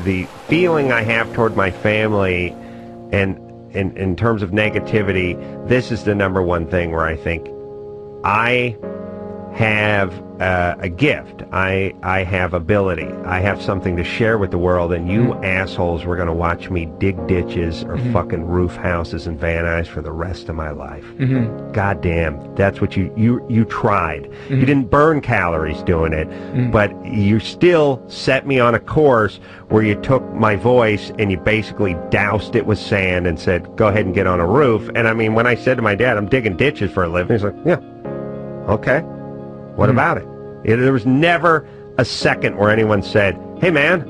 the feeling I have toward my family, and in terms of negativity, this is the number one thing where I think I have a gift. I have ability. I have something to share with the world, and you assholes were going to watch me dig ditches or fucking roof houses and Van Nuys for the rest of my life. God damn, that's what you tried. You didn't burn calories doing it, but you still set me on a course where you took my voice and you basically doused it with sand and said, go ahead and get on a roof. And I mean, when I said to my dad, I'm digging ditches for a living, he's like, yeah, okay. What about it? There was never a second where anyone said, hey man,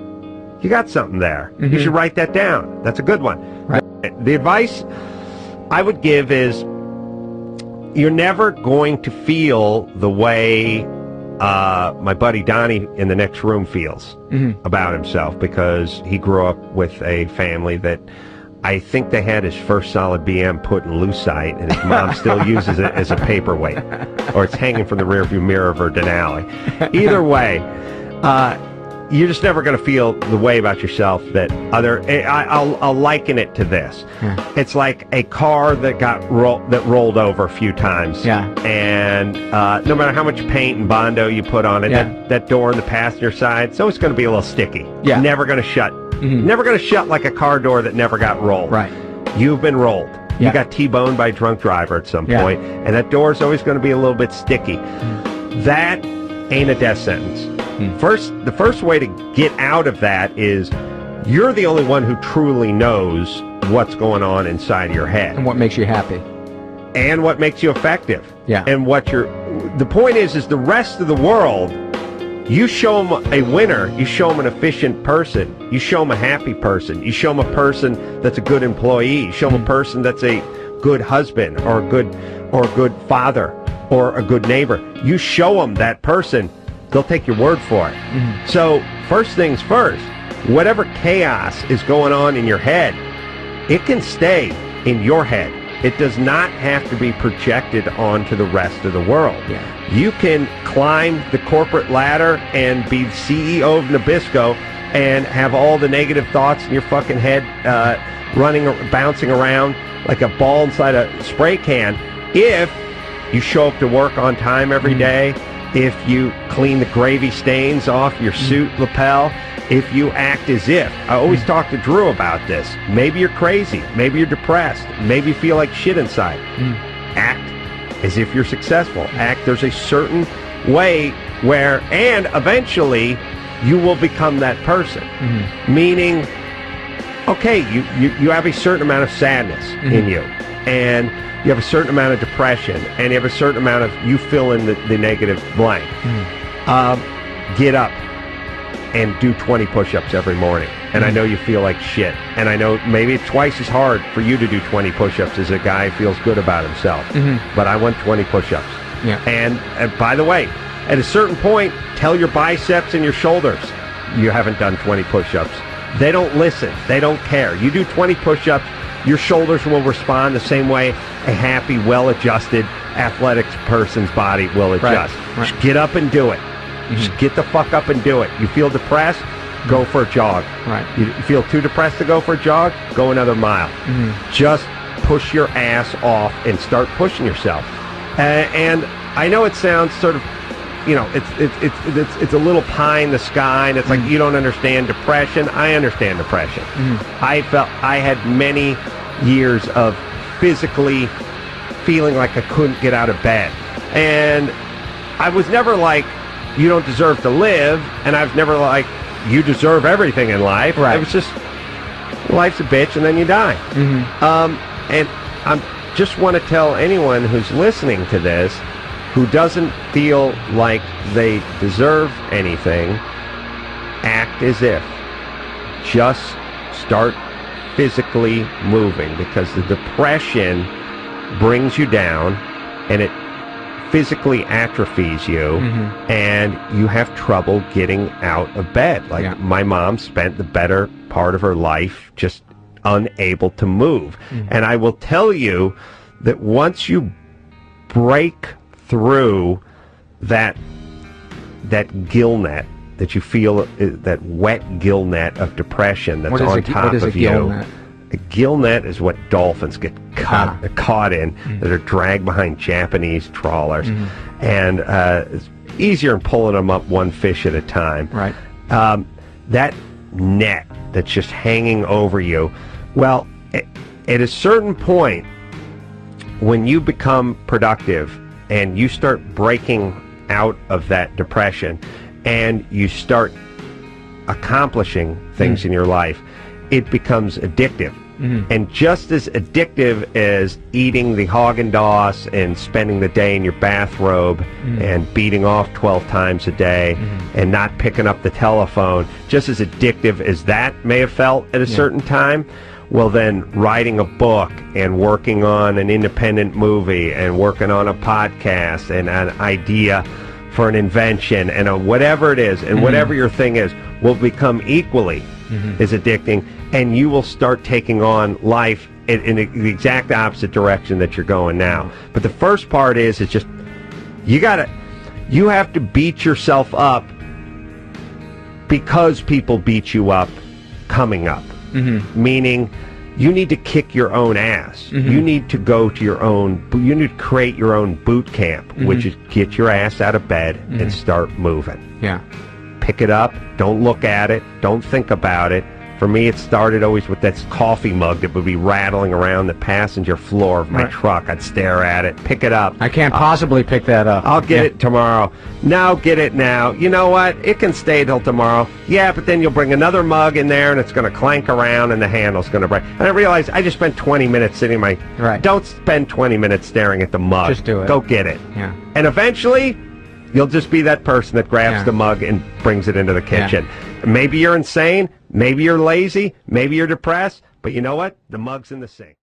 you got something there. You should write that down. That's a good one. Right. The advice I would give is you're never going to feel the way my buddy Donnie in the next room feels about himself, because he grew up with a family that I think they had his first solid BM put in lucite, and his mom still uses it as a paperweight, or it's hanging from the rearview mirror of her Denali. Either way, you're just never going to feel the way about yourself that other. I'll liken it to this. It's like a car that rolled over a few times. And no matter how much paint and Bondo you put on it, that door on the passenger side, it's always going to be a little sticky. Never going to shut. Never going to shut like a car door that never got rolled. Right. You've been rolled. You got T-boned by a drunk driver at some point, and that door is always going to be a little bit sticky. That ain't a death sentence. The first way to get out of that is you're the only one who truly knows what's going on inside your head. And what makes you happy. And what makes you effective. And the point is the rest of the world, you show them a winner, you show them an efficient person, you show them a happy person, you show them a person that's a good employee, you show them a person that's a good husband or a good father or a good neighbor. You show them that person, they'll take your word for it. So first things first, whatever chaos is going on in your head, it can stay in your head. It does not have to be projected onto the rest of the world. You can climb the corporate ladder and be CEO of Nabisco and have all the negative thoughts in your fucking head bouncing around like a ball inside a spray can if you show up to work on time every day, if you clean the gravy stains off your suit lapel, if you act as if. I always talk to Drew about this. Maybe you're crazy. Maybe you're depressed. Maybe you feel like shit inside. Act as if you're successful. There's a certain way where, and eventually, you will become that person. Meaning, okay, you have a certain amount of sadness in you, and you have a certain amount of depression, and you have a certain amount of, you fill in the negative blank. Get up and do 20 push-ups every morning. And I know you feel like shit. And I know maybe it's twice as hard for you to do 20 push-ups as a guy who feels good about himself. But I want 20 push-ups. And by the way, at a certain point, tell your biceps and your shoulders you haven't done 20 push-ups. They don't listen. They don't care. You do 20 push-ups, your shoulders will respond the same way a happy, well-adjusted, athletic person's body will adjust. Just get up and do it. Just get the fuck up and do it. You feel depressed? Go for a jog. You feel too depressed to go for a jog? Go another mile. Just push your ass off and start pushing yourself. And I know it sounds sort of, it's a little pie in the sky, and it's like you don't understand depression. I understand depression. I had many years of physically feeling like I couldn't get out of bed, and I was never like, you don't deserve to live, and I was never like, you deserve everything in life. It was just, life's a bitch, and then you die. And I just want to tell anyone who's listening to this who doesn't feel like they deserve anything, act as if. Just start physically moving, because the depression brings you down, and it physically atrophies you, and you have trouble getting out of bed. Like my mom spent the better part of her life just unable to move. And I will tell you that once you break through that gill net that you feel that wet gill net of depression that's on top of you. Gill net? A gill net is what dolphins get caught in, that are dragged behind Japanese trawlers. And it's easier in pulling them up one fish at a time. Right. That net that's just hanging over you, well, at a certain point, when you become productive and you start breaking out of that depression and you start accomplishing things in your life, it becomes addictive. And just as addictive as eating the Haagen-Dazs and spending the day in your bathrobe and beating off 12 times a day and not picking up the telephone, just as addictive as that may have felt at a certain time, well then writing a book and working on an independent movie and working on a podcast and an idea for an invention and whatever it is and whatever your thing is will become equally as addicting, and you will start taking on life in the exact opposite direction that you're going now. But the first part is just you have to beat yourself up because people beat you up coming up. Meaning you need to kick your own ass. You need to go to your own, you need to create your own boot camp, which is get your ass out of bed and start moving. Yeah. Pick it up, don't look at it, don't think about it. For me, it started always with that coffee mug that would be rattling around the passenger floor of my truck. I'd stare at it, pick it up. I can't possibly pick that up. I'll get it tomorrow. Now, get it now. You know what? It can stay till tomorrow. Yeah, but then you'll bring another mug in there, and it's going to clank around, and the handle's going to break. And I realized I just spent 20 minutes sitting in my... Right. Don't spend 20 minutes staring at the mug. Just do it. Go get it. Yeah. And eventually, you'll just be that person that grabs the mug and brings it into the kitchen. Maybe you're insane, maybe you're lazy, maybe you're depressed, but you know what? The mug's in the sink.